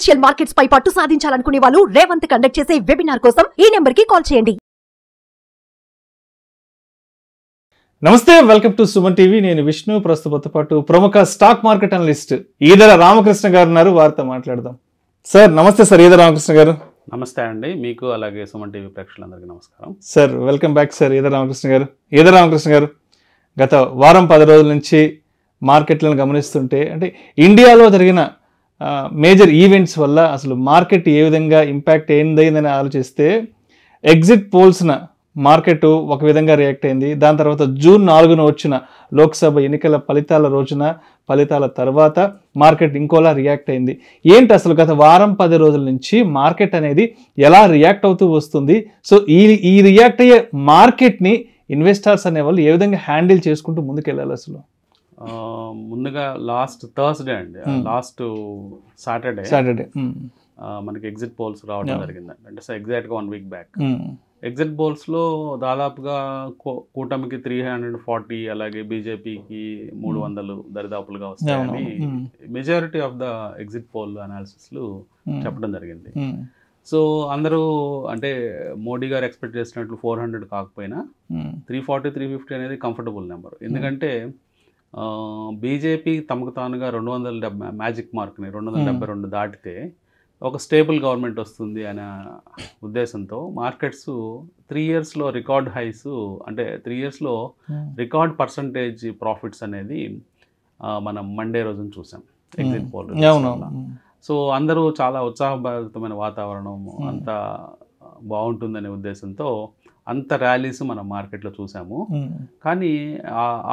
Financial markets పై పట్టు సాధించాలనుకునే వాళ్ళు Revanth conduct చేసే వెబినార్ కోసం ఈ నెంబర్ కి కాల్ చేయండి. నమస్తే, వెల్కమ్ టు సుమన్ టీవీ. నేను విష్ణు. ప్రస్తుతంతో పాటు ప్రముఖ stock market analyst Eedara Ramakrishna గారు ఉన్నారు. వారితో మాట్లాడదాం. సార్ నమస్తే. సార్ ఈదర రామకృష్ణ గారు నమస్తే అండి. మీకు అలాగే సుమన్ టీవీ ప్రేక్షకులందరికీ నమస్కారం. Sir welcome back sir. Eedara Ramakrishna గారు. ఈదర రామకృష్ణ గారు, గత వారం 10 రోజుల నుంచి మార్కెట్లను గమనిస్తుంటే అంటే ఇండియాలో జరిగిన మేజర్ ఈవెంట్స్ వల్ల అసలు మార్కెట్ ఏ విధంగా ఇంపాక్ట్ అయిందని ఆలోచిస్తే ఎగ్జిట్ పోల్స్న మార్కెట్ ఒక విధంగా రియాక్ట్ అయింది. దాని తర్వాత జూన్ 4న వచ్చిన లోక్సభ ఎన్నికల ఫలితాల రోజున, ఫలితాల తర్వాత మార్కెట్ ఇంకోలా రియాక్ట్ అయింది. ఏంటి అసలు గత వారం 10 రోజుల నుంచి మార్కెట్ అనేది ఎలా రియాక్ట్ అవుతూ వస్తుంది? సో ఈ రియాక్ట్ అయ్యే మార్కెట్ని ఇన్వెస్టర్స్ అనేవాళ్ళు ఏ విధంగా హ్యాండిల్ చేసుకుంటూ ముందుకెళ్ళాలి? అసలు ముందుగా లాస్ట్ థర్స్డే అండి, లాస్ట్ సాటర్డే మనకి ఎగ్జిట్ పోల్స్ రావడం జరిగిందండి. అంటే ఎగ్జాక్ట్గా 1 వీక్ బ్యాక్ ఎగ్జిట్ పోల్స్లో దాదాపుగా కూటమికి 340, అలాగే బీజేపీకి 300 దరిదాపులుగా వస్తాయని majority of the exit poll అనాలిసిస్లు చెప్పడం జరిగింది. సో అందరూ అంటే మోడీ గారు ఎక్స్పెక్ట్ చేసినట్లు 400 కాకపోయినా 340, 350 అనేది కంఫర్టబుల్ నెంబర్. ఎందుకంటే బీజేపీ తమకు తానుగా 270 మ్యాజిక్ మార్క్ని 272 దాటితే ఒక స్టేబుల్ గవర్నమెంట్ వస్తుంది అనే ఉద్దేశంతో మార్కెట్స్ 3 ఇయర్స్లో రికార్డ్ హైస్, అంటే 3 ఇయర్స్లో రికార్డ్ పర్సంటేజ్ ప్రాఫిట్స్ అనేది మనం మండే రోజున చూసాం ఎగ్జిట్ పోల్. సో అందరూ చాలా ఉత్సాహభరితమైన వాతావరణం, అంతా బాగుంటుందనే ఉద్దేశంతో అంత ర్యాలీస్ మనం మార్కెట్లో చూసాము. కానీ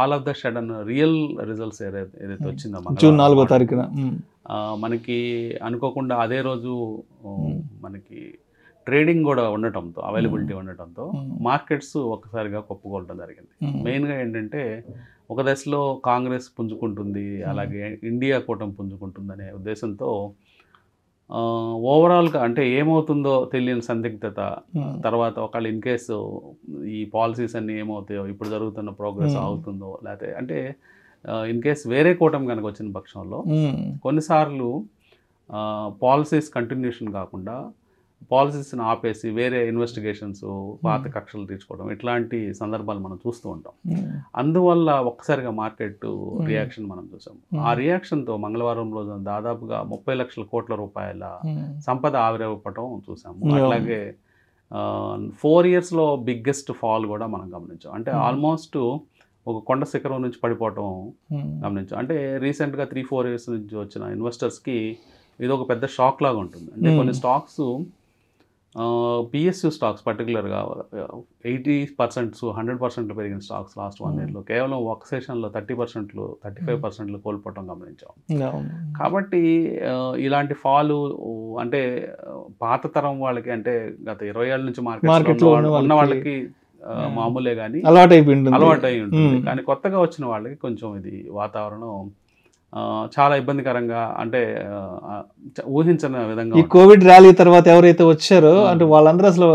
all of the sudden real results ఏదైతే వచ్చిందో జూన్ 4వ తారీఖున మనకి అనుకోకుండా అదే రోజు మనకి ట్రేడింగ్ కూడా ఉండటంతో, అవైలబిలిటీ ఉండటంతో మార్కెట్స్ ఒక్కసారిగా కొప్పుకోవడం జరిగింది. మెయిన్గా ఏంటంటే ఒక దశలో కాంగ్రెస్ పుంజుకుంటుంది, అలాగే ఇండియా కూటమి పుంజుకుంటుంది అనే ఉద్దేశంతో ఓవరాల్గా అంటే ఏమవుతుందో తెలియని సందిగ్ధత, తర్వాత ఒకవేళ ఇన్ కేసు ఈ పాలసీస్ అన్నీ ఏమవుతాయో, ఇప్పుడు జరుగుతున్న ప్రోగ్రెస్ అవుతుందో, లేకపోతే అంటే ఇన్ కేస్ వేరే కూటమి కనుక వచ్చిన పక్షంలో కొన్నిసార్లు పాలసీస్ కంటిన్యూషన్ కాకుండా పాలసీస్ని ఆపేసి వేరే ఇన్వెస్టిగేషన్స్, పాత కక్షలు తీర్చుకోవడం, ఇట్లాంటి సందర్భాలు మనం చూస్తూ ఉంటాం. అందువల్ల ఒక్కసారిగా మార్కెట్ రియాక్షన్ మనం చూసాం. ఆ రియాక్షన్తో మంగళవారం రోజున దాదాపుగా 30 లక్షల కోట్ల రూపాయల సంపద ఆవిర్భవపడటం చూసాము. అట్లాగే 4 ఇయర్స్లో బిగ్గెస్ట్ ఫాల్ కూడా మనం గమనించాం. అంటే ఆల్మోస్ట్ ఒక కొండ శిఖరం నుంచి పడిపోవటం గమనించాం. అంటే రీసెంట్గా 3-4 ఇయర్స్ నుంచి వచ్చిన ఇన్వెస్టర్స్కి ఇది ఒక పెద్ద షాక్ లాగా ఉంటుంది. అంటే కొన్ని స్టాక్స్, పిఎస్యూ స్టాక్స్ పర్టికులర్గా 80%, 100% పెరిగిన స్టాక్స్ లాస్ట్ 1 ఇయర్లో కేవలం ఒక సెషన్లో 30%, 35% కోల్పోవటం గమనించాం. కాబట్టి ఇలాంటి ఫాలు అంటే పాత తరం వాళ్ళకి, అంటే గత 20 ఏళ్ళ నుంచి మార్కెట్లో ఉన్న వాళ్ళకి మామూలే, కానీ అలవాటు అయి ఉంటుంది. కానీ కొత్తగా వచ్చిన వాళ్ళకి కొంచెం ఇది వాతావరణం చాలా ఇబ్బందికరంగా, అంటే ఊహించిన విధంగా. ఈ కోవిడ్ ర్యాలీ తర్వాత ఎవరైతే వచ్చారో అంటే వాళ్ళందరూ అసలు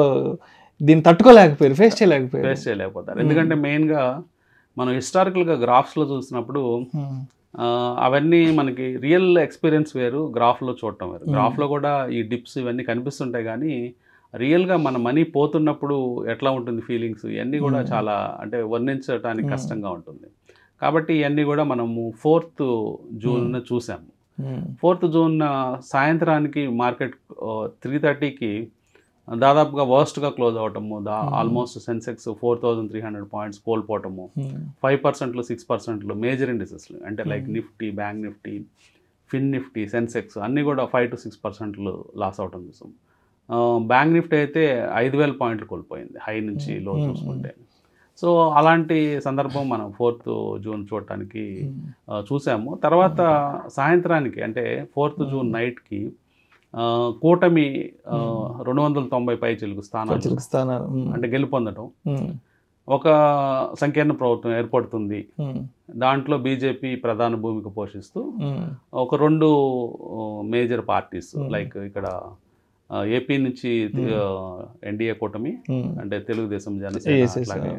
దీన్ని తట్టుకోలేకపోయారు, ఫేస్ చేయలేకపోతారు. ఎందుకంటే మెయిన్గా మనం హిస్టారికల్గా గ్రాఫ్స్లో చూసినప్పుడు అవన్నీ మనకి రియల్ ఎక్స్పీరియన్స్ వేరు, గ్రాఫ్లో చూడటం వేరు. గ్రాఫ్లో కూడా ఈ డిప్స్ ఇవన్నీ కనిపిస్తుంటాయి, కానీ రియల్గా మన మనీ పోతున్నప్పుడు ఎట్లా ఉంటుంది ఫీలింగ్స్, ఇవన్నీ కూడా చాలా అంటే వర్ణించడానికి కష్టంగా ఉంటుంది. కాబట్టి ఇవన్నీ కూడా మనము 4th జూన్ చూసాము. 4th జూన్ సాయంత్రానికి మార్కెట్ 3:30కి దాదాపుగా వర్స్ట్గా క్లోజ్ అవటము, ఆల్మోస్ట్ సెన్సెక్స్ 4,300 పాయింట్స్ కోల్పోవటము, 5%, 6% మేజర్ ఇండిసెస్ అంటే like Nifty, bank Nifty, fin Nifty, Sensex అన్నీ కూడా 5 to 6% లాస్ అవటం చూసాం. బ్యాంక్ నిఫ్టీ అయితే 5,000 పాయింట్లు కోల్పోయింది హై నుంచి లో చూసుకుంటే. సో అలాంటి సందర్భం మనం 4th జూన్ చూడటానికి చూసాము. తర్వాత సాయంత్రానికి అంటే 4th జూన్ నైట్కి కూటమి 290 పై చిలుకు స్థానాలు అంటే గెలుపొందటం, ఒక సంకీర్ణ ప్రభుత్వం ఏర్పడుతుంది. దాంట్లో బీజేపీ ప్రధాన భూమిక పోషిస్తూ ఒక 2 మేజర్ పార్టీస్ లైక్ ఇక్కడ ఏపీ నుంచి ఎన్డీఏ కూటమి అంటే తెలుగుదేశం, జనసేన, అట్లాగే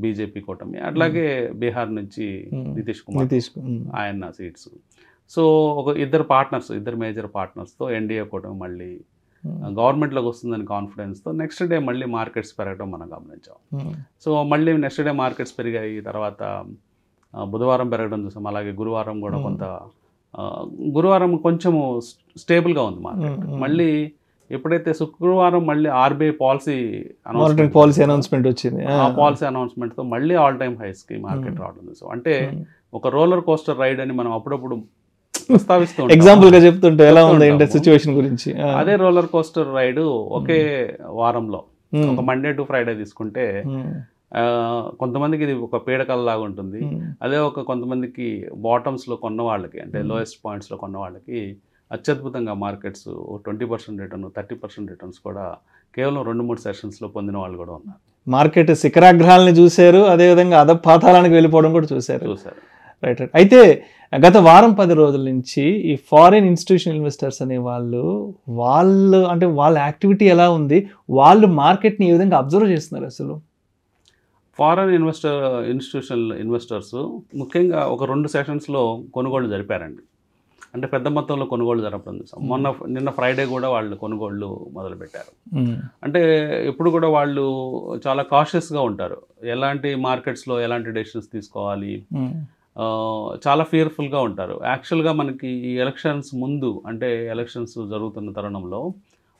బీజేపీ కూటమి, అట్లాగే బీహార్ నుంచి నితీష్ కుమార్ ఆయన సీట్స్. సో ఒక ఇద్దరు మేజర్ పార్ట్నర్స్తో ఎన్డీఏ కూటమి మళ్ళీ గవర్నమెంట్లోకి వస్తుందని కాన్ఫిడెన్స్తో నెక్స్ట్ డే మళ్ళీ మార్కెట్స్ పెరగడం మనం గమనించాం. సో మళ్ళీ నెక్స్ట్ డే మార్కెట్స్ పెరిగాయి, తర్వాత బుధవారం పెరగడం చూసాం, అలాగే గురువారం కూడా గురువారం కొంచెము స్టేబుల్గా ఉంది మార్కెట్. మళ్ళీ ఎప్పుడైతే శుక్రవారం మళ్ళీ ఆర్బీఐ పాలసీ అనౌన్స్మెంట్ వచ్చింది, ఆ పాలసీ అనౌన్స్మెంట్తో మళ్ళీ ఆల్ టైమ్ హైస్కి మార్కెట్ రావడం చూసాం. అంటే ఒక రోలర్ కోస్టర్ రైడ్ అని మనం అప్పుడప్పుడు ప్రస్తావిస్తూ ఎగ్జాంపుల్ గా చెప్తుంటే ఎలా ఉంది సిచ్యువేషన్ గురించి. అదే రోలర్ కోస్టర్ రైడ్ ఒకే వారంలో ఒక మండే టు ఫ్రైడే తీసుకుంటే కొంతమందికి ఇది ఒక పీడకల్లాగా ఉంటుంది. అదే కొంతమందికి బాటమ్స్లో కొన్న వాళ్ళకి, అంటే లోయెస్ట్ పాయింట్స్లో కొన్న వాళ్ళకి అత్యద్భుతంగా మార్కెట్స్ 20% రిటర్న్, 30% రిటర్న్స్ కూడా కేవలం 2-3 సెషన్స్లో పొందిన వాళ్ళు కూడా ఉన్నారు. మార్కెట్ శిఖరాగ్రహాలని చూశారు, అదేవిధంగా అధపాతాళానికి వెళ్ళిపోవడం కూడా చూశారు. రైట్. అయితే గత వారం 10 రోజుల నుంచి ఈ ఫారిన్ ఇన్స్టిట్యూషనల్ ఇన్వెస్టర్స్ అనే వాళ్ళ యాక్టివిటీ ఎలా ఉంది, వాళ్ళు మార్కెట్ని ఏ విధంగా అబ్జర్వ్ చేస్తున్నారు? అసలు ఫారెన్ ఇన్స్టిట్యూషనల్ ఇన్వెస్టర్స్ ముఖ్యంగా ఒక 2 సెషన్స్లో కొనుగోళ్లు జరిపారండి. అంటే పెద్ద మొత్తంలో కొనుగోళ్లు జరపడం చూసాం. నిన్న ఫ్రైడే కూడా వాళ్ళు కొనుగోళ్లు మొదలుపెట్టారు. అంటే ఎప్పుడు కూడా వాళ్ళు చాలా కాషియస్గా ఉంటారు, ఎలాంటి మార్కెట్స్లో ఎలాంటి డెసిషన్స్ తీసుకోవాలి, చాలా ఫియర్ఫుల్గా ఉంటారు. యాక్చువల్గా మనకి ఈ ఎలక్షన్స్ ముందు, అంటే ఎలక్షన్స్ జరుగుతున్న తరుణంలో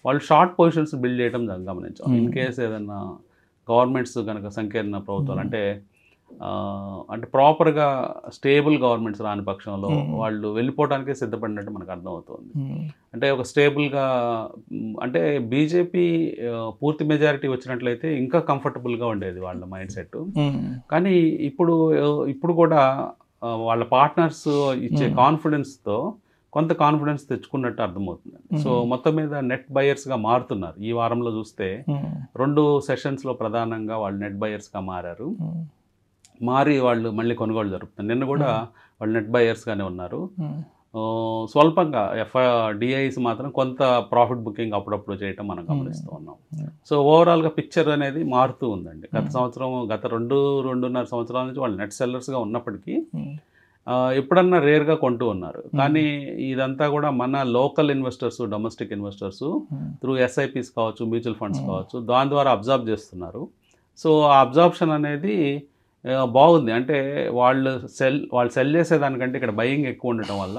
వాళ్ళు షార్ట్ పొజిషన్స్ బిల్డ్ చేయడం గమనించాం. ఇన్ కేస్ ఏదైనా గవర్నమెంట్స్ కనుక సంకీర్ణ ప్రభుత్వాలు అంటే ప్రాపర్గా స్టేబుల్ గవర్నమెంట్స్ రాని పక్షంలో వాళ్ళు వెళ్ళిపోవడానికే సిద్ధపడినట్టు మనకు అర్థమవుతుంది. అంటే ఒక స్టేబుల్గా, అంటే బీజేపీ పూర్తి మెజారిటీ వచ్చినట్లయితే ఇంకా కంఫర్టబుల్గా ఉండేది వాళ్ళ మైండ్ సెట్. కానీ ఇప్పుడు కూడా వాళ్ళ పార్ట్నర్స్ ఇచ్చే కాన్ఫిడెన్స్తో కొంత కాన్ఫిడెన్స్ తెచ్చుకున్నట్టు అర్థమవుతుంది. సో మొత్తం మీద నెట్ బయర్స్గా మారుతున్నారు. ఈ వారంలో చూస్తే 2 సెషన్స్లో ప్రధానంగా వాళ్ళు నెట్ బయర్స్గా మారారు. మారి వాళ్ళు మళ్ళీ కొనుగోలు జరుపుతున్నారు. నిన్న కూడా వాళ్ళు నెట్ బయర్స్గానే ఉన్నారు. స్వల్పంగా డిఐస్ మాత్రం కొంత ప్రాఫిట్ బుకింగ్ అప్పుడప్పుడు చేయటం మనం గమనిస్తూ ఉన్నాం. సో ఓవరాల్గా పిక్చర్ అనేది మారుతూ ఉందండి. గత 2-2.5 సంవత్సరాల నుంచి వాళ్ళు నెట్ సెల్లర్స్గా ఉన్నప్పటికీ ఎప్పుడన్నా రేర్గా కొంటూ ఉన్నారు. కానీ ఇదంతా కూడా మన local investors, domestic investors through SIPs కావచ్చు, మ్యూచువల్ ఫండ్స్ కావచ్చు, దాని ద్వారా అబ్జర్వ్ చేస్తున్నారు. సో ఆ అబ్జార్ప్షన్ అనేది బాగుంది. అంటే వాళ్ళు సెల్ చేసేదానికంటే ఇక్కడ బయింగ్ ఎక్కువ ఉండటం వల్ల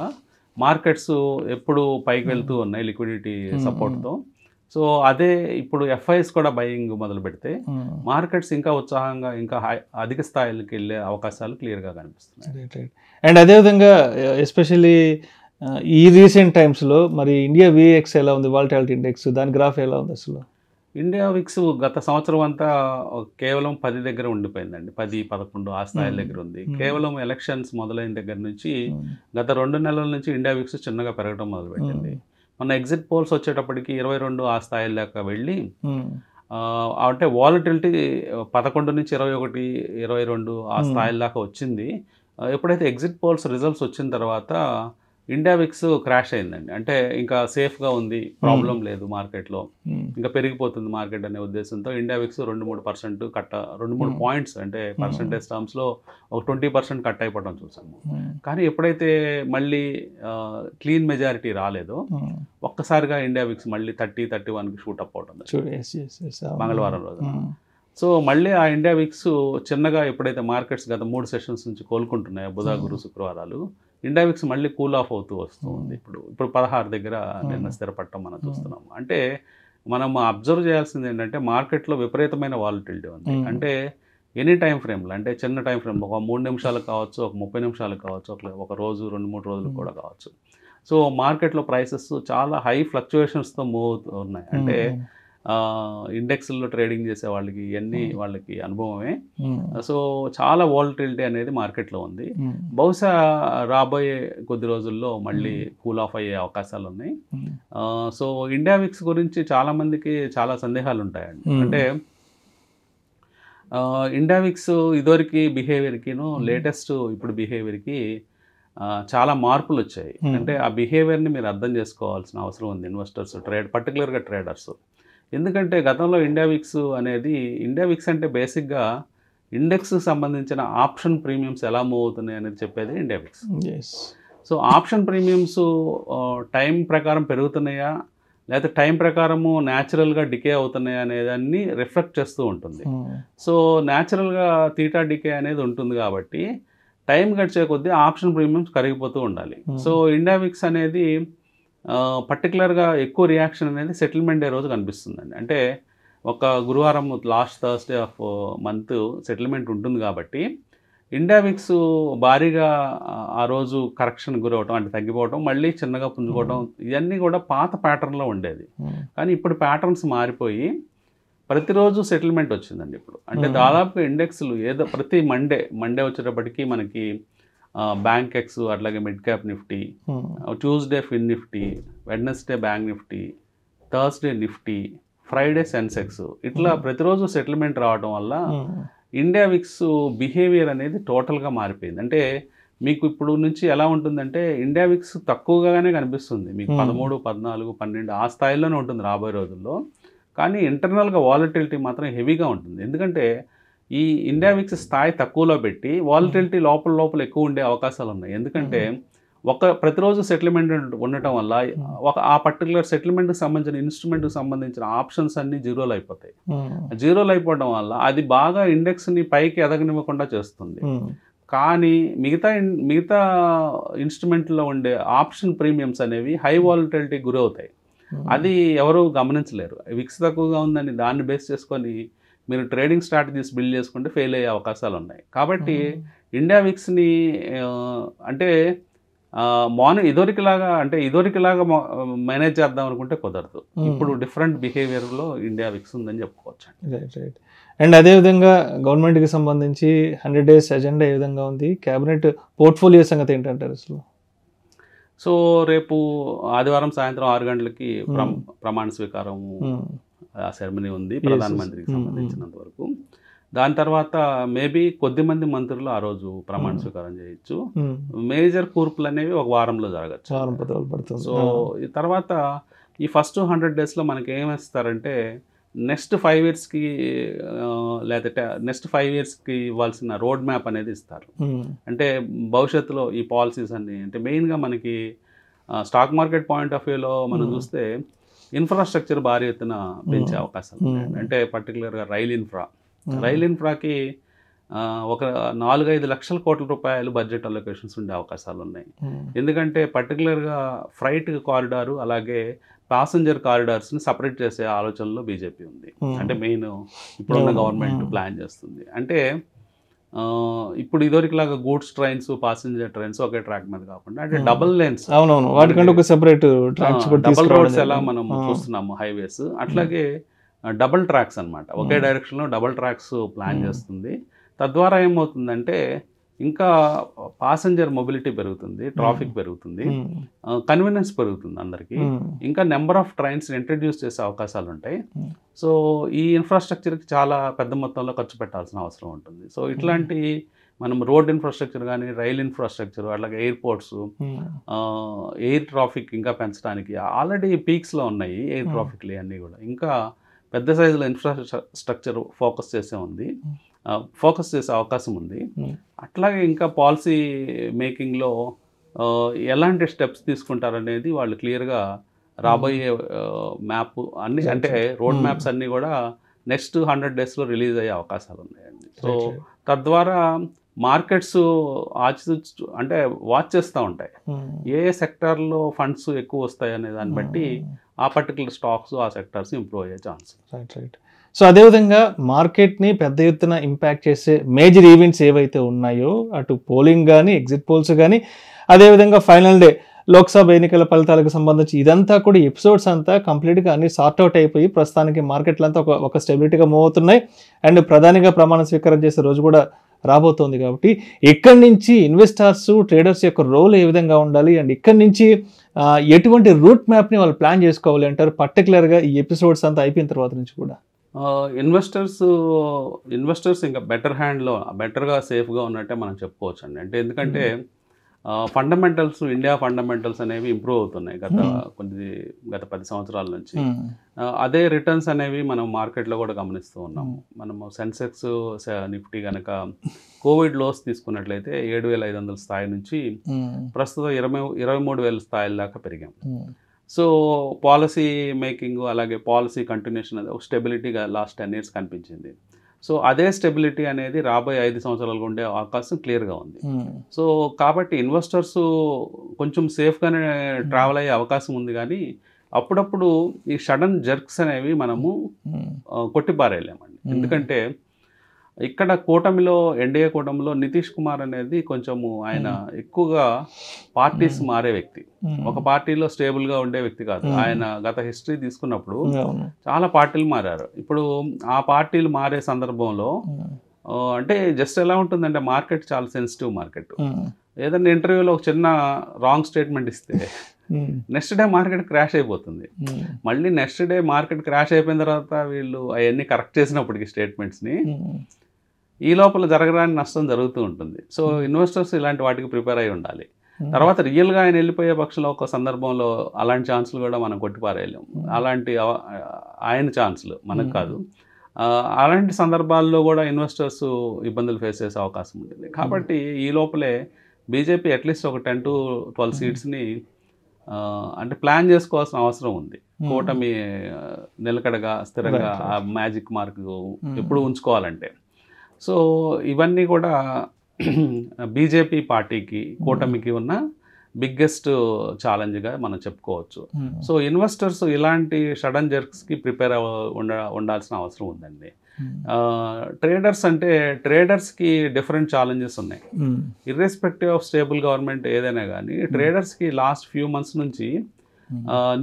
మార్కెట్స్ ఎప్పుడు పైకి వెళ్తూ ఉన్నాయి లిక్విడిటీ సపోర్ట్తో. సో అదే ఇప్పుడు ఎఫ్ఐఎస్ కూడా బయింగ్ మొదలు పెడితే మార్కెట్స్ ఇంకా ఉత్సాహంగా, ఇంకా అధిక స్థాయికి వెళ్ళే అవకాశాలు క్లియర్గా కనిపిస్తున్నాయి. అండ్ అదేవిధంగా ఎస్పెషల్లీ ఈ రీసెంట్ టైమ్స్లో మరి ఇండియా విఎక్స్ ఎలా ఉంది, వాలటాలిటీ ఇండెక్స్, దాని గ్రాఫ్ ఎలా ఉంది? అసలు ఇండియా విక్స్ గత సంవత్సరం అంతా కేవలం 10 దగ్గర ఉండిపోయిందండి. 10-11 ఆ స్థాయిల దగ్గర ఉంది. కేవలం ఎలక్షన్స్ మొదలైన దగ్గర నుంచి గత 2 నెలల నుంచి ఇండియా విక్స్ చిన్నగా పెరగడం మొదలుపెట్టింది. మన ఎగ్జిట్ పోల్స్ వచ్చేటప్పటికి 22 ఆ స్థాయిల దాకా వెళ్ళి, అంటే వాలటిలిటీ 11 నుంచి 21, 22 ఆ స్థాయిల దాకా వచ్చింది. ఎప్పుడైతే ఎగ్జిట్ పోల్స్ రిజల్ట్స్ వచ్చిన తర్వాత ఇండియా విక్స్ క్రాష్ అయిందండి. అంటే ఇంకా సేఫ్గా ఉంది, ప్రాబ్లం లేదు మార్కెట్లో, ఇంకా పెరిగిపోతుంది మార్కెట్ అనే ఉద్దేశంతో ఇండియా విక్స్ 2-3% 2-3 పాయింట్స్, అంటే పర్సంటేజ్ టర్మ్స్లో ఒక 20% కట్ అయిపోవడం చూసాము. కానీ ఎప్పుడైతే మళ్ళీ క్లీన్ మెజారిటీ రాలేదో ఒక్కసారిగా ఇండియా విక్స్ మళ్ళీ 30-31కి షూట్ అప్ అవడం మంగళవారం రోజున. సో మళ్ళీ ఆ ఇండియా విక్స్ చిన్నగా ఎప్పుడైతే మార్కెట్స్ గత 3 సెషన్స్ నుంచి కోలుకుంటున్నాయో, బుధ, గురు, శుక్రవారాలు, ఇండియా విక్స్ మళ్ళీ కూల్ ఆఫ్ అవుతూ వస్తుంది. ఇప్పుడు 16 దగ్గర నిన్న స్థిరపడటం మనం చూస్తున్నాము. అంటే మనం అబ్జర్వ్ చేయాల్సింది ఏంటంటే మార్కెట్లో విపరీతమైన వాలటిలిటీ ఉంది. అంటే ఎనీ టైం ఫ్రేమ్లో, అంటే చిన్న టైం ఫ్రేమ్, ఒక 3 నిమిషాలు కావచ్చు, ఒక 30 నిమిషాలు కావచ్చు, ఒక రోజు 2-3 రోజులు కూడా కావచ్చు. సో మార్కెట్లో ప్రైసెస్ చాలా హై ఫ్లక్చుయేషన్స్తో మూవ్ అవుతూ ఉన్నాయి. అంటే ఇండెక్స్లో ట్రేడింగ్ చేసే వాళ్ళకి వాళ్ళకి అనుభవమే. సో చాలా వాలటిలిటీ అనేది మార్కెట్లో ఉంది. బహుశా రాబోయే కొద్ది రోజుల్లో మళ్ళీ కూల్ ఆఫ్ అయ్యే అవకాశాలు ఉన్నాయి. సో ఇండియా విక్స్ గురించి చాలామందికి చాలా సందేహాలు ఉంటాయండి. అంటే ఇండియా విక్స్ ఇదివరకు బిహేవియర్కిను లేటెస్ట్ ఇప్పుడు బిహేవియర్కి చాలా మార్పులు వచ్చాయి. అంటే ఆ బిహేవియర్ని మీరు అర్థం చేసుకోవాల్సిన అవసరం ఉంది ఇన్వెస్టర్స్, పర్టికులర్గా ట్రేడర్స్. ఎందుకంటే గతంలో ఇండియా విక్స్ అంటే బేసిక్గా ఇండెక్స్కి సంబంధించిన ఆప్షన్ ప్రీమియమ్స్ ఎలా మూవ్ అవుతున్నాయి అనేది చెప్పేది India VIX. So option premiums time ప్రకారం పెరుగుతున్నాయా లేకపోతే టైం ప్రకారము న్యాచురల్గా డికే అవుతున్నాయా అనేదాన్ని రిఫ్లెక్ట్ చేస్తూ ఉంటుంది. సో న్యాచురల్గా థీటా డికే అనేది ఉంటుంది కాబట్టి టైం గడిచే కొద్దీ ఆప్షన్ ప్రీమియమ్స్ కరిగిపోతూ ఉండాలి. సో ఇండియా విక్స్ అనేది పర్టికులర్గా ఎక్కువ రియాక్షన్ అనేది సెటిల్మెంట్ డే రోజు కనిపిస్తుందండి. అంటే ఒక గురువారం last Thursday of month settlement ఉంటుంది కాబట్టి ఇండియా విక్స్ భారీగా ఆ రోజు కరెక్షన్ గురవటం అంటే తగ్గిపోవటం మళ్ళీ చిన్నగా పుంజుకోవటం ఇవన్నీ కూడా పాత ప్యాటర్న్లో ఉండేది. కానీ ఇప్పుడు ప్యాటర్న్స్ మారిపోయి ప్రతిరోజు సెటిల్మెంట్ వచ్చిందండి ఇప్పుడు. అంటే దాదాపు ఇండెక్స్లు ఏదో ప్రతి మండే వచ్చేటప్పటికి మనకి బ్యాంక్ ఎక్స్, అట్లాగే mid cap Nifty, Tuesday fin Nifty, Wednesday bank Nifty, Thursday Nifty, Friday Sensex, ఇట్లా ప్రతిరోజు సెటిల్మెంట్ రావడం వల్ల ఇండియా విక్స్ బిహేవియర్ అనేది టోటల్గా మారిపోయింది. అంటే మీకు ఇప్పుడు నుంచి ఎలా ఉంటుందంటే ఇండియా విక్స్ తక్కువగానే కనిపిస్తుంది మీకు 13, 14, 12 ఆ స్థాయిలోనే ఉంటుంది రాబోయే రోజుల్లో. కానీ ఇంటర్నల్గా వాలటిలిటీ మాత్రం హెవీగా ఉంటుంది. ఎందుకంటే ఈ ఇండియా విక్స్ స్థాయి తక్కువలో పెట్టి వాలటిలిటీ లోపల ఎక్కువ ఉండే అవకాశాలు ఉన్నాయి. ఎందుకంటే ప్రతిరోజు సెటిల్మెంట్ ఉండటం వల్ల ఆ పర్టికులర్ సెటిల్మెంట్కి సంబంధించిన ఇన్స్ట్రుమెంట్కి సంబంధించిన ఆప్షన్స్ అన్నీ జీరోలు అయిపోతాయి. జీరోలు అయిపోవడం వల్ల అది బాగా ఇండెక్స్ని పైకి ఎదగనివ్వకుండా చేస్తుంది. కానీ మిగతా ఇన్స్ట్రుమెంట్లో ఉండే ఆప్షన్ ప్రీమియమ్స్ అనేవి హై వాలటిలిటీ గురవుతాయి. అది ఎవరు గమనించలేరు. విక్స్ తక్కువగా ఉందని దాన్ని బేస్ చేసుకొని మీరు ట్రేడింగ్ స్ట్రాటజీస్ బిల్డ్ చేసుకుంటే ఫెయిల్ అయ్యే అవకాశాలు ఉన్నాయి. కాబట్టి ఇండియా విక్స్ని అంటే ఇదివరకులాగా మేనేజ్ చేద్దాం అనుకుంటే కుదరదు. ఇప్పుడు డిఫరెంట్ బిహేవియర్లో ఇండియా విక్స్ ఉందని చెప్పుకోవచ్చు. రైట్. అండ్ అదేవిధంగా గవర్నమెంట్కి సంబంధించి 100 days అజెండా ఏ విధంగా ఉంది, క్యాబినెట్ పోర్ట్ఫోలియో సంగతి ఏంటంటారు అసలు? సో రేపు ఆదివారం సాయంత్రం 6 గంటలకి ప్రమాణ స్వీకారం సెరమనీ ఉంది ప్రధానమంత్రికి సంబంధించినంత వరకు. దాని తర్వాత మేబీ కొద్దిమంది మంత్రులు ఆ రోజు ప్రమాణ స్వీకారం చేయొచ్చు. మేజర్ కూర్పులు అనేవి ఒక వారంలో జరగచ్చు. సో ఈ తర్వాత ఈ ఫస్ట్ 100 daysలో మనకి ఏమిస్తారంటే నెక్స్ట్ 5 yearsకి లేకపోతే నెక్స్ట్ 5 yearsకి ఇవ్వాల్సిన రోడ్ మ్యాప్ అనేది ఇస్తారు. అంటే భవిష్యత్తులో ఈ పాలసీస్ అన్ని అంటే మెయిన్గా మనకి స్టాక్ మార్కెట్ పాయింట్ ఆఫ్ వ్యూలో మనం చూస్తే ఇన్ఫ్రాస్ట్రక్చర్ భారీ ఎత్తున పెంచే అవకాశాలు ఉన్నాయి. అంటే పర్టికులర్గా రైల్ ఇన్ఫ్రాకి ఒక 4-5 లక్షల కోట్ల రూపాయలు బడ్జెట్ అలొకేషన్స్ ఉండే అవకాశాలు ఉన్నాయి. ఎందుకంటే పర్టికులర్గా ఫ్రైట్ కారిడారు అలాగే ప్యాసింజర్ కారిడార్స్ని సపరేట్ చేసే ఆలోచనలో బీజేపీ ఉంది. అంటే మెయిన్ ఇప్పుడున్న గవర్నమెంట్ ప్లాన్ చేస్తుంది. అంటే ఇప్పుడు ఇదివరకులాగా గూడ్స్ ట్రైన్స్, ప్యాసింజర్ ట్రైన్స్ ఒకే ట్రాక్ మీద కాకుండా అంటే డబుల్ లేన్స్, వాటికంటే ఒక సెపరేట్ డబుల్ రోడ్స్ ఎలా మనం చూస్తున్నాము హైవేస్, అట్లాగే డబుల్ ట్రాక్స్ అనమాట. ఒకే డైరెక్షన్లో డబుల్ ట్రాక్స్ ప్లాన్ చేస్తుంది. తద్వారా ఏమవుతుందంటే ఇంకా ప్యాసింజర్ మొబిలిటీ పెరుగుతుంది, ట్రాఫిక్ పెరుగుతుంది, కన్వీనియన్స్ పెరుగుతుంది అందరికీ. ఇంకా నెంబర్ ఆఫ్ ట్రైన్స్ ఇంట్రడ్యూస్ చేసే అవకాశాలు ఉంటాయి. సో ఈ ఇన్ఫ్రాస్ట్రక్చర్కి చాలా పెద్ద మొత్తంలో ఖర్చు పెట్టాల్సిన అవసరం ఉంటుంది. సో ఇట్లాంటి మనం రోడ్ ఇన్ఫ్రాస్ట్రక్చర్ కానీ రైల్ ఇన్ఫ్రాస్ట్రక్చర్ అలాగే ఎయిర్పోర్ట్స్, ఎయిర్ ట్రాఫిక్ ఇంకా పెంచడానికి ఆల్రెడీ పీక్స్లో ఉన్నాయి ఎయిర్ ట్రాఫిక్లు అన్నీ కూడా. ఇంకా పెద్ద సైజులో ఇన్ఫ్రాస్ట్రక్చర్ ఫోకస్ చేసే అవకాశం ఉంది. అట్లాగే ఇంకా పాలసీ మేకింగ్లో ఎలాంటి స్టెప్స్ తీసుకుంటారనేది వాళ్ళు క్లియర్గా రాబోయే మ్యాప్ అన్ని అంటే రోడ్ మ్యాప్స్ అన్నీ కూడా నెక్స్ట్ 100 daysలో రిలీజ్ అయ్యే అవకాశాలు ఉన్నాయండి. సో తద్వారా మార్కెట్స్ అంటే వాచ్ చేస్తూ ఉంటాయి ఏ సెక్టార్లో ఫండ్స్ ఎక్కువ వస్తాయి అనే దాన్ని బట్టి ఆ పర్టికులర్ స్టాక్స్ ఆ సెక్టార్స్ ఇంప్రూవ్ అయ్యే ఛాన్స్. రైట్. సో అదేవిధంగా మార్కెట్ని పెద్ద ఎత్తున ఇంపాక్ట్ చేసే మేజర్ ఈవెంట్స్ ఏవైతే ఉన్నాయో అటు పోలింగ్ కానీ ఎగ్జిట్ పోల్స్ కానీ అదేవిధంగా ఫైనల్ డే లోక్సభ ఎన్నికల ఫలితాలకు సంబంధించి ఇదంతా కూడా ఎపిసోడ్స్ అంతా కంప్లీట్గా అన్ని సార్ట్అవుట్ అయిపోయి ప్రస్తుతానికి మార్కెట్లంతా ఒక స్టెబిలిటీగా మూవ్ అవుతున్నాయి. అండ్ ప్రధానిగా ప్రమాణ స్వీకారం చేసే రోజు కూడా రాబోతోంది. కాబట్టి ఇక్కడి నుంచి ఇన్వెస్టర్స్ ట్రేడర్స్ యొక్క రోల్ ఏ విధంగా ఉండాలి అండ్ ఇక్కడి నుంచి ఎటువంటి రూట్ మ్యాప్ని వాళ్ళు ప్లాన్ చేసుకోవాలి అంటారు, పర్టికులర్గా ఈ ఎపిసోడ్స్ అంతా అయిపోయిన తర్వాత నుంచి కూడా? ఇన్వెస్టర్స్ ఇంకా బెటర్గా సేఫ్గా ఉన్నట్టే మనం చెప్పుకోవచ్చు అండి. అంటే ఎందుకంటే ఫండమెంటల్స్, ఇండియా ఫండమెంటల్స్ అనేవి ఇంప్రూవ్ అవుతున్నాయి గత 10 సంవత్సరాల నుంచి. అదే రిటర్న్స్ అనేవి మనం మార్కెట్లో కూడా గమనిస్తూ ఉన్నాము. మనము సెన్సెక్స్, నిఫ్టీ కనుక కోవిడ్ లోస్ తీసుకున్నట్లయితే 7,500 స్థాయి నుంచి ప్రస్తుతం 23,000 స్థాయిల దాకా పెరిగాం. సో పాలసీ మేకింగ్, అలాగే పాలసీ కంటిన్యూషన్ అనేది ఒక స్టెబిలిటీగా లాస్ట్ 10 years కనిపించింది. సో అదే స్టెబిలిటీ అనేది రాబోయే 5 సంవత్సరాలుగా ఉండే అవకాశం క్లియర్గా ఉంది. సో కాబట్టి ఇన్వెస్టర్స్ కొంచెం సేఫ్గానే ట్రావెల్ అయ్యే అవకాశం ఉంది. కానీ అప్పుడప్పుడు ఈ సడన్ జర్క్స్ అనేవి మనము కొట్టిపారేయలేమండి. ఎందుకంటే ఇక్కడ ఎన్డీఏ కూటమిలో నితీష్ కుమార్ అనేది కొంచెము ఆయన ఎక్కువగా పార్టీస్ మారే వ్యక్తి, ఒక పార్టీలో స్టేబుల్గా ఉండే వ్యక్తి కాదు. ఆయన గత హిస్టరీ తీసుకున్నప్పుడు చాలా పార్టీలు మారారు. ఇప్పుడు ఆ పార్టీలు మారే సందర్భంలో అంటే జస్ట్ ఎలా ఉంటుందంటే మార్కెట్ చాలా సెన్సిటివ్ మార్కెట్. ఏదైనా ఇంటర్వ్యూలో ఒక చిన్న రాంగ్ స్టేట్మెంట్ ఇస్తే నెక్స్ట్ డే మార్కెట్ క్రాష్ అయిపోతుంది. మళ్ళీ నెక్స్ట్ డే మార్కెట్ క్రాష్ అయిపోయిన తర్వాత వీళ్ళు అవన్నీ కరెక్ట్ చేసినప్పటికీ స్టేట్మెంట్స్ని ఈ లోపల జరగడానికి నష్టం జరుగుతూ ఉంటుంది. సో ఇన్వెస్టర్స్ ఇలాంటి వాటికి ప్రిపేర్ అయి ఉండాలి. తర్వాత రియల్గా ఆయన వెళ్ళిపోయే పక్షంలో ఒక సందర్భంలో అలాంటి ఛాన్సులు కూడా మనం కొట్టిపారేయలేము. అలాంటి ఆయన ఛాన్సులు మనకు కాదు. అలాంటి సందర్భాల్లో కూడా ఇన్వెస్టర్స్ ఇబ్బందులు ఫేస్ చేసే అవకాశం ఉంటుంది. కాబట్టి ఈ లోపలే బీజేపీ అట్లీస్ట్ ఒక 10 to 12 సీట్స్ని అంటే ప్లాన్ చేసుకోవాల్సిన అవసరం ఉంది. కూటమి నిలకడగా స్థిరంగా ఆ మ్యాజిక్ మార్క్ ఎప్పుడు ఉంచుకోవాలంటే. సో ఇవన్నీ కూడా బీజేపీ పార్టీకి, కూటమికి ఉన్న బిగ్గెస్ట్ ఛాలెంజ్గా మనం చెప్పుకోవచ్చు. సో ఇన్వెస్టర్స్ ఇలాంటి సడన్ జర్క్స్కి ప్రిపేర్ ఉండాల్సిన అవసరం ఉందండి. ట్రేడర్స్ అంటే ట్రేడర్స్కి డిఫరెంట్ ఛాలెంజెస్ ఉన్నాయి. ఇర్రెస్పెక్టివ్ ఆఫ్ స్టేబుల్ గవర్నమెంట్ ఏదైనా కానీ ట్రేడర్స్కి లాస్ట్ ఫ్యూ మంత్స్ నుంచి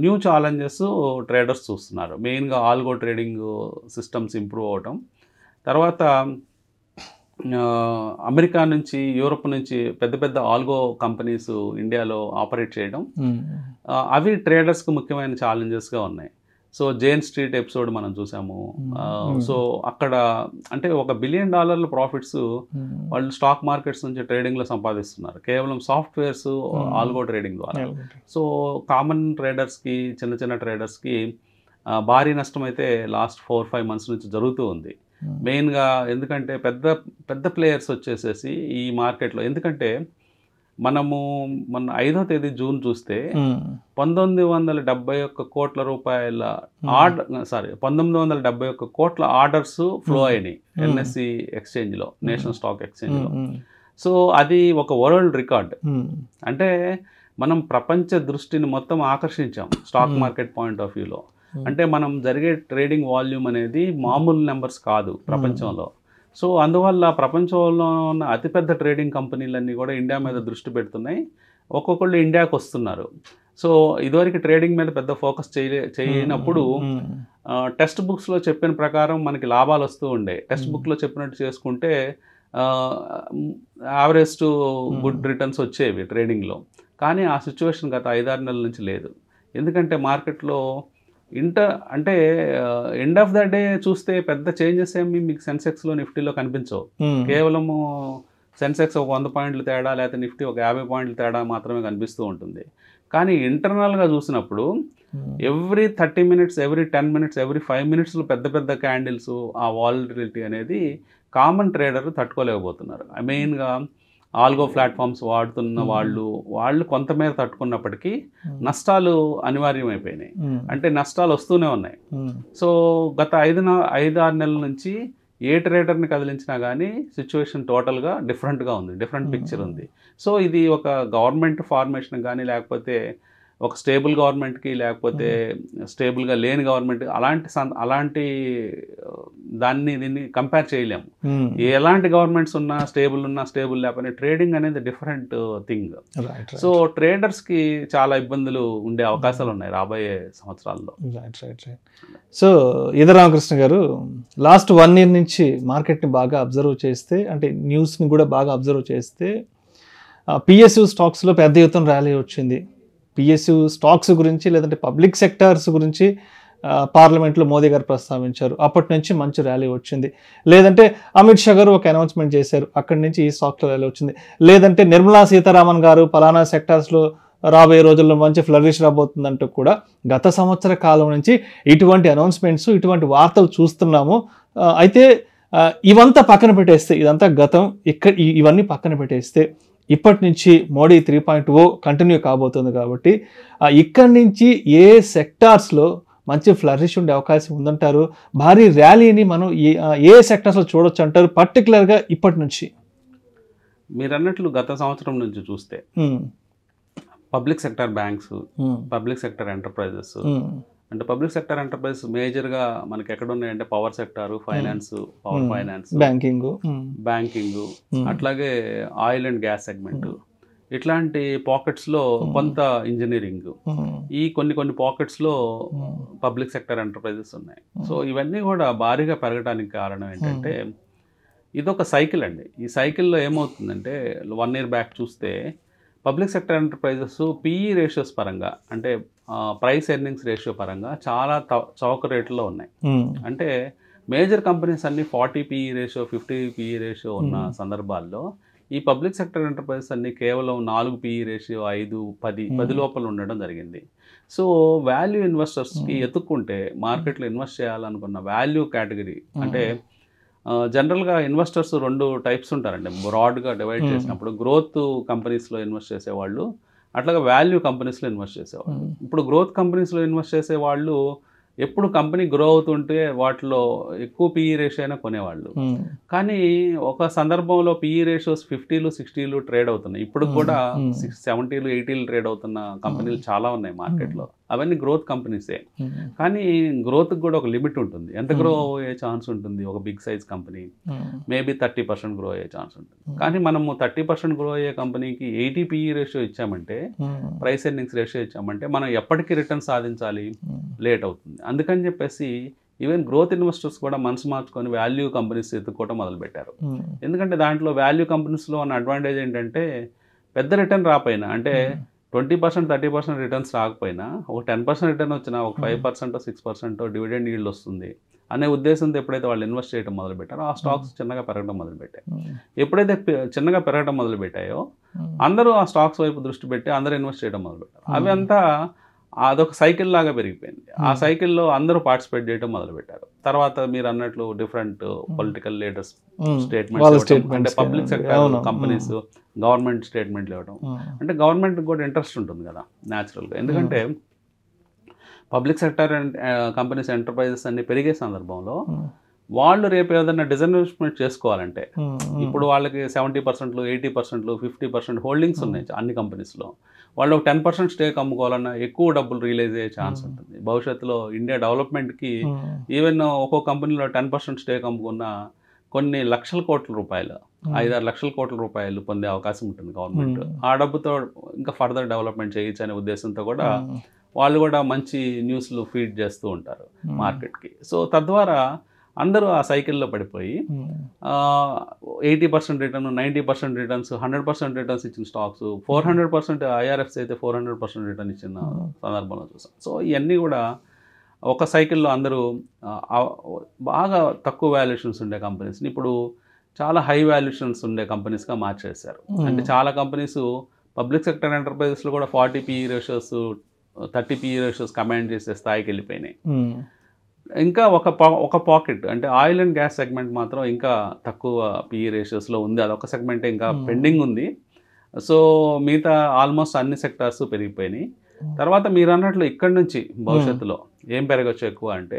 న్యూ ఛాలెంజెస్ ట్రేడర్స్ చూస్తున్నారు. మెయిన్గా ఆల్గో ట్రేడింగ్ సిస్టమ్స్ ఇంప్రూవ్ అవటం, తర్వాత అమెరికా నుంచి, యూరోప్ నుంచి పెద్ద పెద్ద ఆల్గో కంపెనీస్ ఇండియాలో ఆపరేట్ చేయడం, అవి ట్రేడర్స్కి ముఖ్యమైన ఛాలెంజెస్గా ఉన్నాయి. సో జేన్ స్ట్రీట్ ఎపిసోడ్ మనం చూసాము. సో అక్కడ అంటే $1 billion ప్రాఫిట్స్ వాళ్ళు స్టాక్ మార్కెట్స్ నుంచి ట్రేడింగ్లో సంపాదిస్తున్నారు, కేవలం సాఫ్ట్వేర్స్ ఆల్గో ట్రేడింగ్ ద్వారా. సో కామన్ ట్రేడర్స్కి, చిన్న చిన్న ట్రేడర్స్కి భారీ నష్టం అయితే లాస్ట్ 4-5 months నుంచి జరుగుతూ ఉంది. మెయిన్గా ఎందుకంటే పెద్ద పెద్ద ప్లేయర్స్ వచ్చేసేసి ఈ మార్కెట్లో, ఎందుకంటే మనము మొన్న 5వ తేదీ జూన్ చూస్తే 1971 కోట్ల రూపాయల 1971 కోట్ల ఆర్డర్స్ ఫ్లో అయినాయి ఎన్ఎస్సి ఎక్స్చేంజ్లో, నేషనల్ స్టాక్ ఎక్స్చేంజ్లో. సో అది ఒక వరల్డ్ రికార్డ్. అంటే మనం ప్రపంచ దృష్టిని మొత్తం ఆకర్షించాం స్టాక్ మార్కెట్ పాయింట్ ఆఫ్ వ్యూలో. అంటే మనం జరిగే ట్రేడింగ్ వాల్యూమ్ అనేది మామూలు నెంబర్స్ కాదు ప్రపంచంలో. సో అందువల్ల ప్రపంచంలో ఉన్న అతిపెద్ద ట్రేడింగ్ కంపెనీలన్నీ కూడా ఇండియా మీద దృష్టి పెడుతున్నాయి. ఒక్కొక్కళ్ళు ఇండియాకి వస్తున్నారు. సో ఇదివరకు ట్రేడింగ్ మీద పెద్ద ఫోకస్ చేయనప్పుడు టెక్స్ట్ బుక్స్లో చెప్పిన ప్రకారం మనకి లాభాలు వస్తూ ఉండే. టెక్స్ట్ బుక్లో చెప్పినట్టు చేసుకుంటే యావరేజ్ టు గుడ్ రిటర్న్స్ వచ్చేవి ట్రేడింగ్లో. కానీ ఆ సిచ్యువేషన్ గత 5-6 నెలల నుంచి లేదు. ఎందుకంటే మార్కెట్లో అంటే ఎండ్ ఆఫ్ ద డే చూస్తే పెద్ద చేంజెస్ ఏమి మీకు సెన్సెక్స్లో, నిఫ్టీలో కనిపించవు. కేవలము సెన్సెక్స్ ఒక 100 పాయింట్లు తేడా, లేకపోతే నిఫ్టీ ఒక 50 పాయింట్లు తేడా మాత్రమే కనిపిస్తూ ఉంటుంది. కానీ ఇంటర్నల్గా చూసినప్పుడు every 30 minutes, every 10 minutes, every 5 minutes పెద్ద పెద్ద క్యాండిల్స్, ఆ వాలటిలిటీ అనేది కామన్ ట్రేడర్ తట్టుకోలేకపోతున్నారు. మెయిన్గా ఆల్గో ప్లాట్ఫామ్స్ వాడుతున్న వాళ్ళు కొంతమేర తట్టుకున్నప్పటికీ నష్టాలు అనివార్యమైపోయినాయి. అంటే నష్టాలు వస్తూనే ఉన్నాయి. సో గత 5-6 నెలల నుంచి ఏ ట్రేడర్ని కదిలించినా కానీ సిచ్యువేషన్ టోటల్గా డిఫరెంట్గా ఉంది, డిఫరెంట్ పిక్చర్ ఉంది. సో ఇది ఒక గవర్నమెంట్ ఫార్మేషన్ కానీ, లేకపోతే ఒక స్టేబుల్ గవర్నమెంట్కి, లేకపోతే స్టేబుల్గా లేని గవర్నమెంట్, అలాంటి దీన్ని కంపేర్ చేయలేము. ఎలాంటి గవర్నమెంట్స్ ఉన్నా, స్టేబుల్ లేకపోతే ట్రేడింగ్ అనేది డిఫరెంట్ థింగ్. సో ట్రేడర్స్కి చాలా ఇబ్బందులు ఉండే అవకాశాలు ఉన్నాయి రాబోయే సంవత్సరాల్లో. సో రామకృష్ణ గారు, లాస్ట్ 1 year నుంచి మార్కెట్ని బాగా అబ్జర్వ్ చేస్తే, అంటే న్యూస్ని కూడా బాగా అబ్జర్వ్ చేస్తే, పిఎస్యు స్టాక్స్లో పెద్ద ఎత్తున ర్యాలీ వచ్చింది. పిఎస్యు స్టాక్స్ గురించి, లేదంటే పబ్లిక్ సెక్టార్స్ గురించి పార్లమెంట్లో మోదీ గారు ప్రస్తావించారు, అప్పటి నుంచి మంచి ర్యాలీ వచ్చింది. లేదంటే అమిత్ షా గారు ఒక అనౌన్స్మెంట్ చేశారు, అక్కడి నుంచి ఈ స్టాక్లో ర్యాలీ వచ్చింది. లేదంటే నిర్మలా సీతారామన్ గారు పలానా సెక్టార్స్లో రాబోయే రోజుల్లో మంచి ఫ్లరిష్ రాబోతుందంటూ కూడా గత సంవత్సర కాలం నుంచి ఇటువంటి అనౌన్స్మెంట్స్, ఇటువంటి వార్తలు చూస్తున్నాము. అయితే ఇవంతా పక్కన పెట్టేస్తే, ఇదంతా గతం, ఇవన్నీ పక్కన పెట్టేస్తే ఇప్పటి నుంచి మోడీ 3.0 కంటిన్యూ కాబోతుంది. కాబట్టి ఇక్కడి నుంచి ఏ సెక్టార్స్లో మంచి ఫ్లరిష్ ఉండే అవకాశం ఉందంటారు? భారీ ర్యాలీని మనం ఏ సెక్టార్స్లో చూడొచ్చు అంటారు, పర్టికులర్గా ఇప్పటి నుంచి? మీరు అన్నట్లు గత సంవత్సరం నుంచి చూస్తే public sector banks, public sector enterprises, అంటే పబ్లిక్ సెక్టర్ ఎంటర్ప్రైజెస్ మేజర్గా మనకి ఎక్కడ ఉన్నాయంటే power sector, finance, power finance, banking, అట్లాగే ఆయిల్ అండ్ గ్యాస్ సెగ్మెంట్, ఇట్లాంటి పాకెట్స్లో కొంత ఇంజనీరింగ్, ఈ కొన్ని పాకెట్స్లో పబ్లిక్ సెక్టర్ ఎంటర్ప్రైజెస్ ఉన్నాయి. సో ఇవన్నీ కూడా భారీగా పెరగడానికి కారణం ఏంటంటే ఇదొక సైకిల్ అండి. ఈ సైకిల్లో ఏమవుతుందంటే 1 year బ్యాక్ చూస్తే public sector enterprises PE ratios పరంగా, అంటే ప్రైస్ ఎర్నింగ్స్ రేషియో పరంగా చాలా చౌక రేట్లో ఉన్నాయి. అంటే మేజర్ కంపెనీస్ అన్ని 40 PE రేషియో, 50 PE రేషియో ఉన్న సందర్భాల్లో ఈ పబ్లిక్ సెక్టర్ ఎంటర్ప్రైజెస్ అన్ని కేవలం 4 PE రేషియో, 5, 10 లోపల ఉండడం జరిగింది. సో వాల్యూ ఇన్వెస్టర్స్కి ఎత్తుక్కుంటే మార్కెట్లో ఇన్వెస్ట్ చేయాలనుకున్న వాల్యూ కేటగిరీ, అంటే జనరల్గా ఇన్వెస్టర్స్ 2 టైప్స్ ఉంటారండి బ్రాడ్గా డివైడ్ చేసినప్పుడు. గ్రోత్ కంపెనీస్లో ఇన్వెస్ట్ చేసేవాళ్ళు, అట్లాగే వాల్యూ కంపెనీస్లో ఇన్వెస్ట్ చేసేవాళ్ళు. ఇప్పుడు గ్రోత్ కంపెనీస్లో ఇన్వెస్ట్ చేసేవాళ్ళు ఎప్పుడు కంపెనీ గ్రో అవుతుంటే వాటిలో ఎక్కువ PE రేషియో అయినా కొనేవాళ్ళు. కానీ ఒక సందర్భంలో PE రేషియోస్ 50, 60 ట్రేడ్ అవుతున్నాయి. ఇప్పుడు కూడా 70, 80 ట్రేడ్ అవుతున్న కంపెనీలు చాలా ఉన్నాయి మార్కెట్లో. అవన్నీ గ్రోత్ కంపెనీసే. కానీ గ్రోత్కి కూడా ఒక లిమిట్ ఉంటుంది. ఎంత గ్రో అయ్యే ఛాన్స్ ఉంటుంది? ఒక big size company maybe 30% grow అయ్యే ఛాన్స్ ఉంటుంది. కానీ మనము 30% గ్రో అయ్యే కంపెనీకి 80 PE రేషియో ఇచ్చామంటే, ప్రైస్ ఎర్నింగ్స్ రేషియో ఇచ్చామంటే మనం ఎప్పటికీ రిటర్న్ సాధించాలి, లేట్ అవుతుంది. అందుకని చెప్పేసి ఈవెన్ గ్రోత్ ఇన్వెస్టర్స్ కూడా మనసు మార్చుకొని వాల్యూ కంపెనీస్ ఎత్తుకోవడం మొదలుపెట్టారు. ఎందుకంటే దాంట్లో వాల్యూ కంపెనీస్లో ఉన్న అడ్వాంటేజ్ ఏంటంటే పెద్ద రిటర్న్ రాపోయినా, అంటే 20%, 30% రిటర్న్స్ రాకపోయినా ఒక 10% రిటర్న్ వచ్చినా ఒక 5%, 6% డివిడెండ్ ఈల్డ్ వస్తుంది అనే ఉద్దేశంతో ఎప్పుడైతే వాళ్ళు ఇన్వెస్ట్ చేయడం మొదలుపెట్టారో ఆ స్టాక్స్ చిన్నగా పెరగడం మొదలుపెట్టాయి. ఎప్పుడైతే చిన్నగా పెరగడం మొదలుపెట్టాయో అందరూ ఆ స్టాక్స్ వైపు దృష్టి పెట్టి అందరూ ఇన్వెస్ట్ చేయడం మొదలుపెట్టారు. అవి అంతా అదొక సైకిల్ లాగా పెరిగిపోయింది. ఆ సైకిల్లో అందరూ పార్టిసిపేట్ చేయడం మొదలుపెట్టారు. తర్వాత మీరు అన్నట్లు డిఫరెంట్ పొలిటికల్ లీడర్స్ స్టేట్మెంట్స్, అంటే పబ్లిక్ సెక్టర్ కంపెనీస్ గవర్నమెంట్ స్టేట్మెంట్లు ఇవ్వడం, అంటే గవర్నమెంట్కి కూడా ఇంట్రెస్ట్ ఉంటుంది కదా న్యాచురల్గా. ఎందుకంటే పబ్లిక్ సెక్టర్ కంపెనీస్ ఎంటర్ప్రైజెస్ అన్ని పెరిగే సందర్భంలో వాళ్ళు రేపు ఏదైనా డిజన్వెస్ట్మెంట్ చేసుకోవాలంటే, ఇప్పుడు వాళ్ళకి 70%, 80%, 50% హోల్డింగ్స్ ఉన్నాయి అన్ని కంపెనీస్లో. వాళ్ళు ఒక 10% స్టేక్ అమ్ముకోవాలన్నా ఎక్కువ డబ్బులు రిలీజ్ అయ్యే ఛాన్స్ ఉంటుంది. భవిష్యత్తులో ఇండియా డెవలప్మెంట్కి ఈవెన్ ఒక్కో కంపెనీలో 10% స్టేక్ అమ్ముకున్న కొన్ని లక్షల కోట్ల రూపాయలు, 5-6 లక్షల కోట్ల రూపాయలు పొందే అవకాశం ఉంటుంది గవర్నమెంట్. ఆ డబ్బుతో ఇంకా ఫర్దర్ డెవలప్మెంట్ చేయొచ్చు అనే ఉద్దేశంతో కూడా వాళ్ళు కూడా మంచి న్యూస్లు ఫీడ్ చేస్తూ ఉంటారు మార్కెట్కి. సో తద్వారా అందరూ ఆ సైకిల్లో పడిపోయి 80% రిటర్న్, 90% రిటర్న్స్, 100% రిటర్న్స్ ఇచ్చిన స్టాక్స్, 400% IRFs అయితే 400% రిటర్న్ ఇచ్చిన సందర్భంలో చూసాం. సో ఇవన్నీ కూడా ఒక సైకిల్లో అందరూ బాగా తక్కువ వాల్యుయేషన్స్ ఉండే కంపెనీస్ని ఇప్పుడు చాలా హై వాల్యుయేషన్స్ ఉండే కంపెనీస్గా మార్చేశారు. అంటే చాలా కంపెనీస్ పబ్లిక్ సెక్టర్ ఎంటర్ప్రైజెస్లో కూడా 40 PE ratios, 30 PE ratios command చేసే స్థాయికి వెళ్ళిపోయినాయి. ఇంకా ఒక పాకెట్, అంటే ఆయిల్ అండ్ గ్యాస్ సెగ్మెంట్ మాత్రం ఇంకా తక్కువ PE రేషియోస్లో ఉంది. అదొక సెగ్మెంట్ ఇంకా పెండింగ్ ఉంది. సో మిగతా ఆల్మోస్ట్ అన్ని సెక్టార్స్ పెరిగిపోయినాయి. తర్వాత మీరు అన్నట్లు ఇక్కడి నుంచి భవిష్యత్తులో ఏం పెరగచ్చు ఎక్కువ అంటే,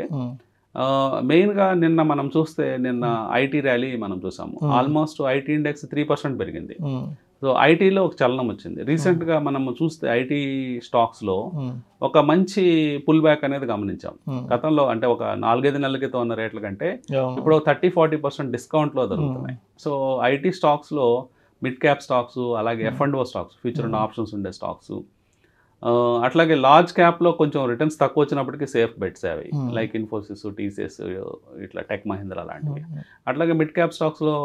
మెయిన్గా నిన్న మనం చూస్తే నిన్న ఐటీ ర్యాలీ మనం చూసాము. ఆల్మోస్ట్ ఐటీ ఇండెక్స్ 3% పెరిగింది. సో ఐటీలో ఒక చలనం వచ్చింది. రీసెంట్గా మనము చూస్తే ఐటీ స్టాక్స్లో ఒక మంచి పుల్ బ్యాక్ అనేది గమనించాం. గతంలో అంటే ఒక 4-5 నెలల క్రితం ఉన్న రేట్ల కంటే ఇప్పుడు 30-40% డిస్కౌంట్లో దొరుకుతున్నాయి. సో ఐటీ స్టాక్స్లో మిడ్ క్యాప్ స్టాక్స్, అలాగే F&O stocks, future and options ఉండే స్టాక్స్, అట్లాగే లార్జ్ క్యాప్లో కొంచెం రిటర్న్స్ తక్కువ వచ్చినప్పటికీ సేఫ్ బెట్స్ అవి, లైక్ ఇన్ఫోసిస్, TCS, ఇట్లా టెక్ మహీంద్రా లాంటివి. అట్లాగే మిడ్ క్యాప్ స్టాక్స్లో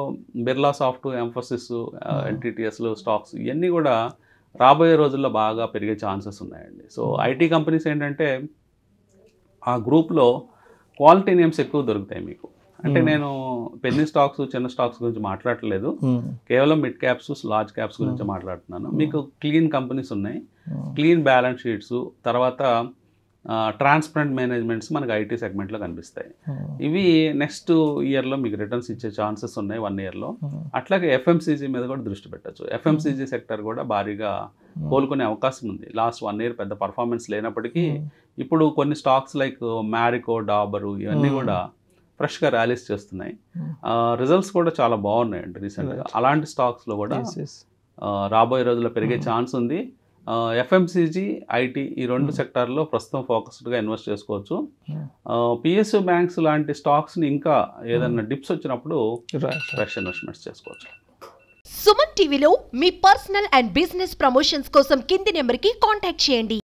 బిర్లా సాఫ్ట్, ఎంఫోసిస్, LTTSలు స్టాక్స్, ఇవన్నీ కూడా రాబోయే రోజుల్లో బాగా పెరిగే ఛాన్సెస్ ఉన్నాయండి. సో ఐటీ కంపెనీస్ ఏంటంటే ఆ గ్రూప్లో క్వాలిటీ నేమ్స్ ఎక్కువ దొరుకుతాయి మీకు. అంటే నేను పెన్నీ స్టాక్స్ చిన్న స్టాక్స్ గురించి మాట్లాడట్లేదు, కేవలం మిడ్ క్యాప్స్ లార్జ్ క్యాప్స్ గురించి మాట్లాడుతున్నాను. మీకు క్లీన్ కంపెనీస్ ఉన్నాయి, క్లీన్ బ్యాలెన్స్ షీట్స్, తర్వాత ట్రాన్స్పరెంట్ మేనేజ్మెంట్స్ మనకి ఐటీ సెగ్మెంట్లో కనిపిస్తాయి. ఇవి నెక్స్ట్ ఇయర్లో మీకు రిటర్న్స్ ఇచ్చే ఛాన్సెస్ ఉన్నాయి 1 ఇయర్లో. అట్లాగే ఎఫ్ఎంసీజీ మీద కూడా దృష్టి పెట్టచ్చు. ఎఫ్ఎంసీజీ సెక్టర్ కూడా భారీగా కోలుకునే అవకాశం ఉంది. లాస్ట్ 1 ఇయర్ పెద్ద పర్ఫార్మెన్స్ లేనప్పటికీ ఇప్పుడు కొన్ని స్టాక్స్ లైక్ మ్యారికో, డాబరు ఇవన్నీ కూడా ఫ్రెష్గా ర్యాలీస్ చేస్తున్నాయి. రిజల్ట్స్ కూడా చాలా బాగున్నాయండి రీసెంట్గా. అలాంటి స్టాక్స్లో కూడా రాబోయే రోజుల్లో పెరిగే ఛాన్స్ ఉంది. ఎఫ్ఎంసీజీ, ఐటీ ఈ 2 సెక్టార్లో ప్రస్తుతం ఫోకస్డ్గా ఇన్వెస్ట్ చేసుకోవచ్చు. పిఎస్యు బ్యాంక్స్ లాంటి స్టాక్స్ని ఇంకా ఏదైనా డిప్స్ వచ్చినప్పుడు ఫ్రెష్ ఇన్వెస్ట్మెంట్స్ చేసుకోవచ్చు. సుమన్ టీవీలో మీ పర్సనల్ అండ్ బిజినెస్ ప్రమోషన్స్ కోసం కింది నెంబర్కి కాంటాక్ట్ చేయండి.